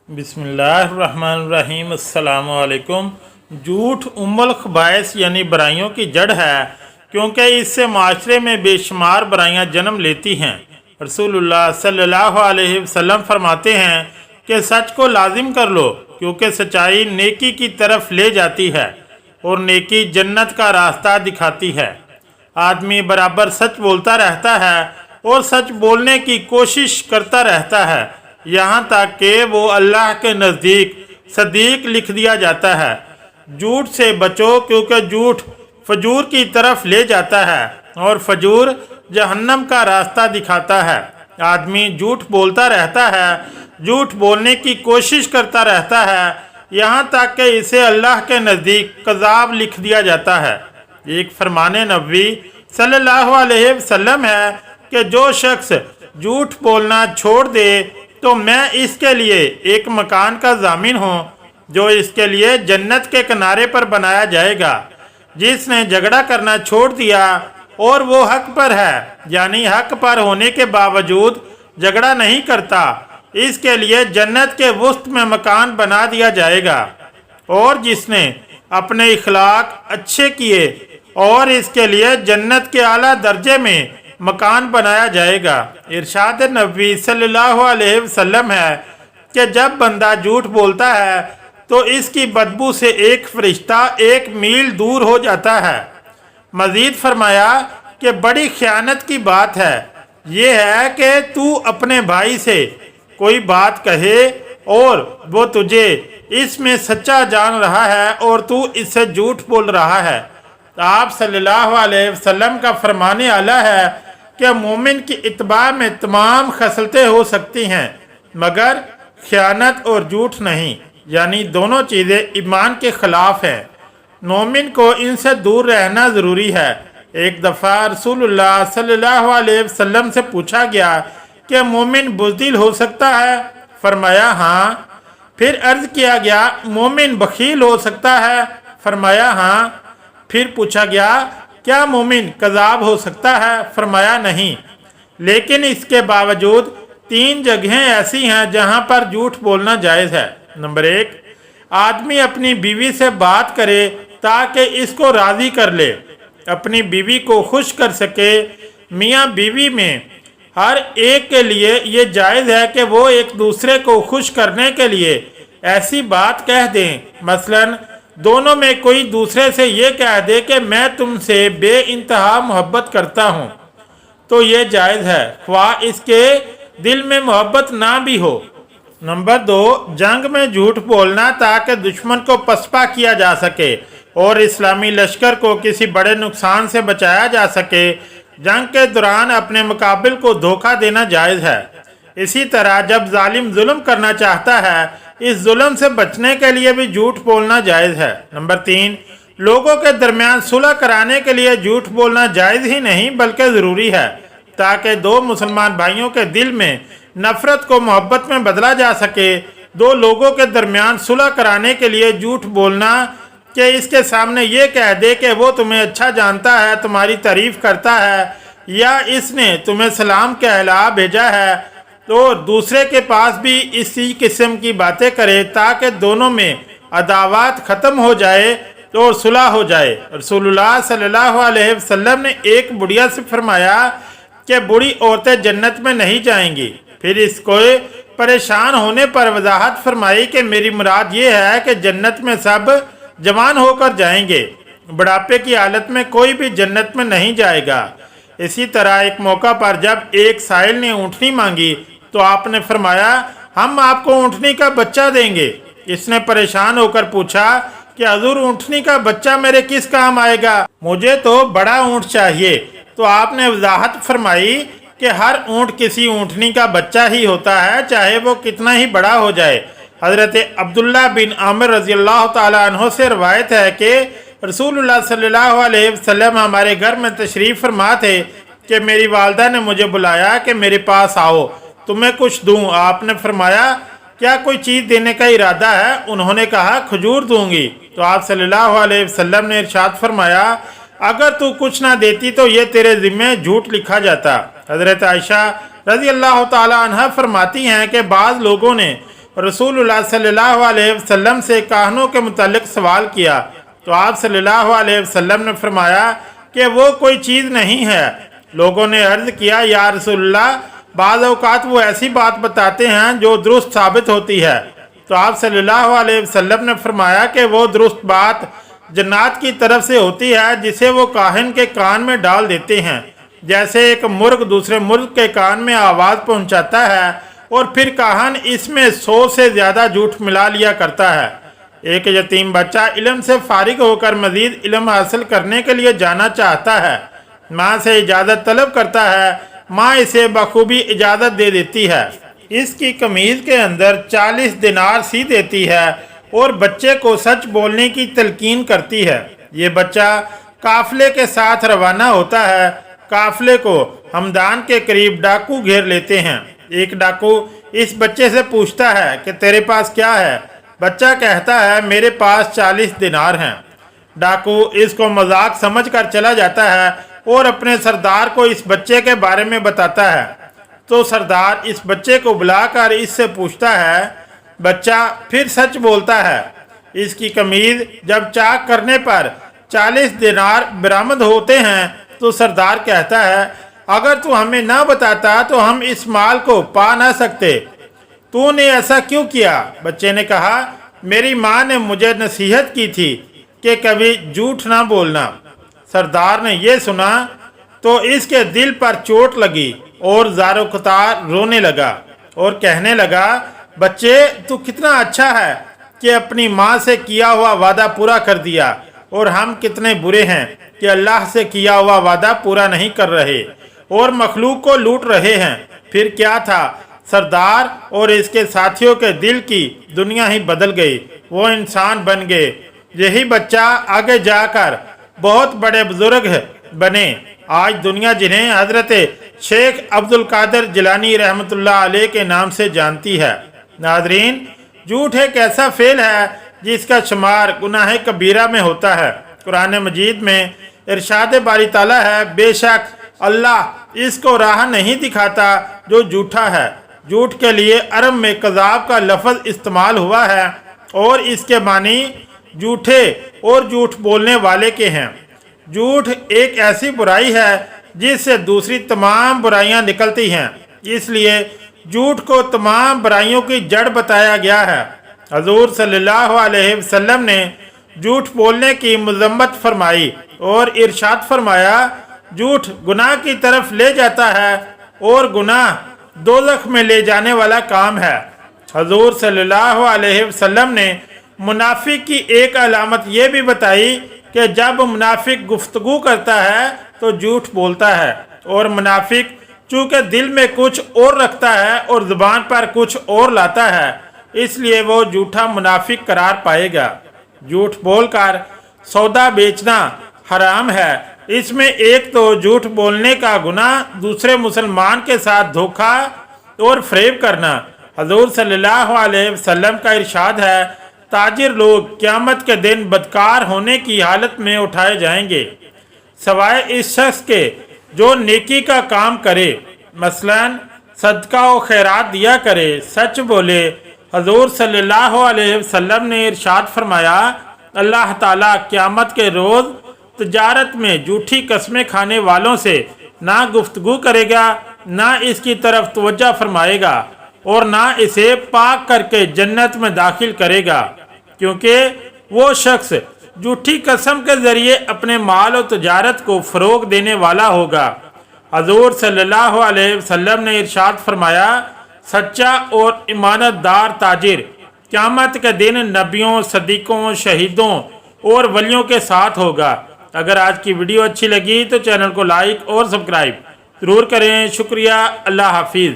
बिस्मिल्लाहिर्रहमानिर्रहीम। अस्सलामु अलैकुम। झूठ उम्मुल खबाइस यानी बुराइयों की जड़ है, क्योंकि इससे माशरे में बेशुमार बुराइयां जन्म लेती हैं। रसूलुल्लाह सल्लल्लाहु अलैहि वसल्लम फरमाते हैं कि सच को लाजिम कर लो, क्योंकि सच्चाई नेकी की तरफ ले जाती है और नेकी जन्नत का रास्ता दिखाती है। आदमी बराबर सच बोलता रहता है और सच बोलने की कोशिश करता रहता है, यहाँ तक कि वो अल्लाह के नज़दीक सदीक लिख दिया जाता है। झूठ से बचो, क्योंकि झूठ फजूर की तरफ ले जाता है और फजूर जहन्नम का रास्ता दिखाता है। आदमी झूठ बोलता रहता है, झूठ बोलने की कोशिश करता रहता है, यहाँ तक कि इसे अल्लाह के नज़दीक कज़ाब लिख दिया जाता है। एक फरमाने नबी सल्लल्लाहु अलैहि वसल्लम है कि जो शख्स झूठ बोलना छोड़ दे तो मैं इसके लिए एक मकान का जामिन हूँ जो इसके लिए जन्नत के किनारे पर बनाया जाएगा। जिसने झगड़ा करना छोड़ दिया और वो हक पर है, यानी हक पर होने के बावजूद झगड़ा नहीं करता, इसके लिए जन्नत के वुस्त में मकान बना दिया जाएगा। और जिसने अपने इखलाक अच्छे किए और इसके लिए जन्नत के आला दर्जे में मकान बनाया जाएगा। इरशाद नबी सल्लल्लाहु अलैहि वसल्लम है कि जब बंदा झूठ बोलता है तो इसकी बदबू से एक फरिश्ता 1 मील दूर हो जाता है। मजीद फरमाया कि बड़ी ख़यानत की बात है ये है कि तू अपने भाई से कोई बात कहे और वो तुझे इसमें सच्चा जान रहा है और तू इससे झूठ बोल रहा है। आप सल्लल्लाहु अलैहि वसल्लम का फरमाने आला है कि मोमिन की इत्बा में तमाम खसलतें हो सकती हैं, मगर ख़यानत और झूठ नहीं, यानी दोनों चीज़ें ईमान के ख़िलाफ़ हैं। मोमिन को इनसे दूर रहना ज़रूरी है। एक दफ़ा रसूलुल्लाह सल्लल्लाहु अलैहि वसल्लम से पूछा गया कि मोमिन बुज़दिल हो सकता है? फरमाया हाँ। फिर अर्ज़ किया गया मोमिन बखील हो सकता है? फरमाया हाँ। फिर पूछा गया क्या मोमिन कज़ाब हो सकता है? फरमाया नहीं। लेकिन इसके बावजूद 3 जगहें ऐसी हैं जहां पर झूठ बोलना जायज़ है। नंबर 1, आदमी अपनी बीवी से बात करे ताकि इसको राज़ी कर ले, अपनी बीवी को खुश कर सके। मियाँ बीवी में हर एक के लिए ये जायज़ है कि वो एक दूसरे को खुश करने के लिए ऐसी बात कह दें। मसलन दोनों में कोई दूसरे से ये कह दे कि मैं तुमसे बेइंतहा मोहब्बत करता हूँ, तो ये जायज़ है, ख्वाह इसके दिल में मोहब्बत ना भी हो। नंबर 2, जंग में झूठ बोलना ताकि दुश्मन को पसपा किया जा सके और इस्लामी लश्कर को किसी बड़े नुकसान से बचाया जा सके। जंग के दौरान अपने मुकाबिल को धोखा देना जायज़ है। इसी तरह जब जालिम जुल्म करना चाहता है, इस जुल्म से बचने के लिए भी झूठ बोलना जायज़ है। नंबर 3, लोगों के दरमियान सुलह कराने के लिए झूठ बोलना जायज़ ही नहीं बल्कि ज़रूरी है, ताकि 2 मुसलमान भाइयों के दिल में नफ़रत को मोहब्बत में बदला जा सके। 2 लोगों के दरमियान सुलह कराने के लिए झूठ बोलना कि इसके सामने ये कह दे कि वो तुम्हें अच्छा जानता है, तुम्हारी तारीफ़ करता है, या इसने तुम्हें सलाम कहला भेजा है, तो दूसरे के पास भी इसी किस्म की बातें करे ताकि दोनों में अदावत ख़त्म हो जाए और सुलह हो जाए। रसूलुल्लाह सल्लल्लाहु अलैहि वसल्लम ने एक बुढ़िया से फरमाया कि बूढ़ी औरतें जन्नत में नहीं जाएंगी। फिर इसको परेशान होने पर वजाहत फरमाई कि मेरी मुराद ये है कि जन्नत में सब जवान होकर जाएंगे, बुढ़ापे की हालत में कोई भी जन्नत में नहीं जाएगा। इसी तरह एक मौका पर जब एक साइल ने ऊँटनी मांगी तो आपने फरमाया हम आपको ऊँटनी का बच्चा देंगे। इसने परेशान होकर पूछा कि हजूर ऊँटनी का बच्चा मेरे किस काम आएगा, मुझे तो बड़ा ऊँट चाहिए। तो आपने वजाहत फरमाई कि हर ऊँट किसी ऊँटनी का बच्चा ही होता है, चाहे वो कितना ही बड़ा हो जाए। हज़रत अब्दुल्ला बिन आमिर रज़ी अल्लाह ताला अन्हो से रवायत है कि रसूलुल्लाह सल्लल्लाहु अलैहि वसल्लम हमारे घर में तशरीफ़ फरमा थे कि मेरी वालदा ने मुझे बुलाया कि मेरे पास आओ, तुम्हें कुछ दूं। आपने फरमाया क्या कोई चीज़ देने का इरादा है? उन्होंने कहा खजूर दूंगी। तो आप सल्लल्लाहु अलैहि वसल्लम ने इरशाद फरमाया अगर तू कुछ ना देती तो ये तेरे ज़िम्मे झूठ लिखा जाता। हज़रत आयशा रज़ी अल्लाह ताला अन्हा फरमाती हैं कि बाज़ लोगों ने रसूलुल्लाह सल्लल्लाहु अलैहि वसल्लम से काहनों के मुतालिक सवाल किया तो आप सल्लल्लाहु अलैहि वसल्लम ने फरमाया कि वो कोई चीज़ नहीं है। लोगों ने अर्ज़ किया, या रसूलल्लाह, बाज़ औक़ात वो ऐसी बात बताते हैं जो दुरुस्त साबित होती है। तो आप सल्लल्लाहु अलैहि वसल्लम ने फरमाया कि वो दुरुस्त बात जन्नत की तरफ से होती है जिसे वो काहिन के कान में डाल देते हैं। जैसे एक मुर्ग दूसरे मुर्ग के कान में आवाज़ पहुंचाता है और फिर काहन इसमें 100 से ज़्यादा झूठ मिला लिया करता है। एक यतीम बच्चा इल्म से फारिग होकर मज़ीद इल्म हासिल करने के लिए जाना चाहता है, माँ से इजाज़त तलब करता है, माँ इसे बखूबी इजाज़त दे देती है। इसकी कमीज़ के अंदर 40 दिनार सी देती है और बच्चे को सच बोलने की तलकीन करती है। ये बच्चा काफ़िले के साथ रवाना होता है। काफ़िले को हमदान के करीब डाकू घेर लेते हैं। एक डाकू इस बच्चे से पूछता है कि तेरे पास क्या है? बच्चा कहता है, मेरे पास 40 दिनार हैं। डाकू इसको मजाक समझकर चला जाता है और अपने सरदार को इस बच्चे के बारे में बताता है। तो सरदार इस बच्चे को बुलाकर इससे पूछता है। बच्चा फिर सच बोलता है। इसकी कमीज जब चाक करने पर 40 दिनार बरामद होते हैं तो सरदार कहता है, अगर तू हमें ना बताता तो हम इस माल को पा ना सकते। तूने ऐसा क्यों किया? बच्चे ने कहा, मेरी माँ ने मुझे नसीहत की थी कि कभी झूठ ना बोलना। सरदार ने यह सुना तो इसके दिल पर चोट लगी और ज़ारो कतार रोने लगा और कहने लगा, बच्चे तू कितना अच्छा है कि अपनी माँ से किया हुआ वादा पूरा कर दिया, और हम कितने बुरे हैं कि अल्लाह से किया हुआ वादा पूरा नहीं कर रहे और मखलूक को लूट रहे हैं। फिर क्या था, सरदार और इसके साथियों के दिल की दुनिया ही बदल गई, वो इंसान बन गए। यही बच्चा आगे जाकर बहुत बड़े बुजुर्ग बने। आज दुनिया जिन्हें हजरत शेख अब्दुल कादिर जिलानी रहमतुल्लाह अलैह के नाम से जानती है। नादरीन, झूठ एक ऐसा फेल है जिसका शुमार गुनाह कबीरा में होता है। कुरान मजीद में इरशाद बारी ताला है, बेशक अल्लाह इसको राह नहीं दिखाता जो झूठा है। झूठ के लिए अरब में कज़ाब का लफ्ज़ इस्तेमाल हुआ है और इसके मानी झूठे और झूठ बोलने वाले के हैं। झूठ एक ऐसी बुराई है जिससे दूसरी तमाम बुराइयां निकलती हैं, इसलिए झूठ को तमाम बुराइयों की जड़ बताया गया है। हजूर सल्लल्लाहु अलैहि वसल्लम ने झूठ बोलने की मज़म्मत फरमाई और इरशाद फरमाया, झूठ गुनाह की तरफ ले जाता है और गुनाह दोज़ख में ले जाने वाला काम है। हजूर सल्लल्लाहु अलैहि वसल्लम ने मुनाफिक की एक अलामत ये भी बताई कि जब मुनाफिक गुफ्तगू करता है तो झूठ बोलता है, और मुनाफिक चूँकि दिल में कुछ और रखता है और ज़ुबान पर कुछ और लाता है, इसलिए वो झूठा मुनाफिक करार पाएगा। झूठ बोलकर सौदा बेचना हराम है। इसमें एक तो झूठ बोलने का गुनाह, दूसरे मुसलमान के साथ धोखा और फरेब करना। हजूर सल्लल्लाहु अलैहि वसल्लम का इरशाद है, ताजिर लोग क़यामत के दिन बदकार होने की हालत में उठाए जाएंगे, सवाए इस शख्स के जो नेकी का काम करे, मसलन सदका और खैरात दिया करे, सच बोले। हजूर सल्लल्लाहु अलैहि वसल्लम ने इरशाद फरमाया, अल्लाह ताला क़यामत के रोज़ तिजारत में झूठी कस्में खाने वालों से ना गुफ्तगू करेगा, ना इसकी तरफ तवज्जो फरमाएगा और ना इसे पाक करके जन्नत में दाखिल करेगा, क्योंकि वो शख्स झूठी कसम के ज़रिए अपने माल और तिजारत को फ़रोग देने वाला होगा। हजूर सल्लल्लाहु अलैहि वसल्लम ने इरशाद फरमाया, सच्चा और ईमानदार ताजिर क़यामत के दिन नबियों, सदीकों, शहीदों और वलियों के साथ होगा। अगर आज की वीडियो अच्छी लगी तो चैनल को लाइक और सब्सक्राइब ज़रूर करें। शुक्रिया। अल्लाह हाफिज़।